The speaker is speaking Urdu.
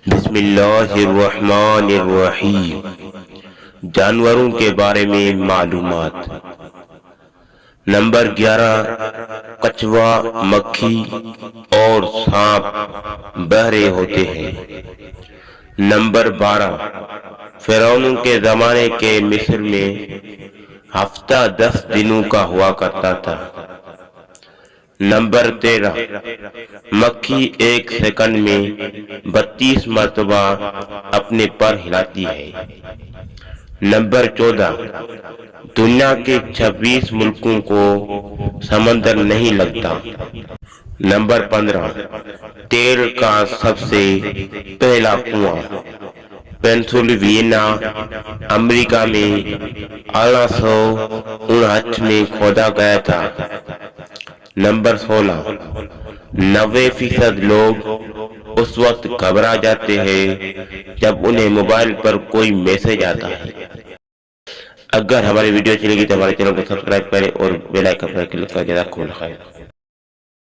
بسم اللہ الرحمن الرحیم۔ جانوروں کے بارے میں معلومات۔ نمبر 11، کچھوا، مکھی اور سانپ بہرے ہوتے ہیں۔ نمبر 12، فرعونوں کے زمانے کے مصر میں ہفتہ 10 دنوں کا ہوا کرتا تھا۔ نمبر 13، مکھی ایک سیکنڈ میں 32 مرتبہ اپنے پر ہلاتی ہے۔ نمبر 14، دنیا کے 26 ملکوں کو سمندر نہیں لگتا۔ نمبر 15، تیل کا سب سے پہلا کنواں پینسلوینیا، امریکہ میں 1859 میں کھودا گیا تھا۔ نمبر 16، 90% لوگ اس وقت گھبرا جاتے ہیں جب انہیں موبائل پر کوئی میسج آتا ہے۔ اگر ہماری ویڈیو چلے گی تو ہمارے چینل کو سبسکرائب کریں اور بیل آئیکن پر کلک کریں۔ جزاکم اللہ خیر۔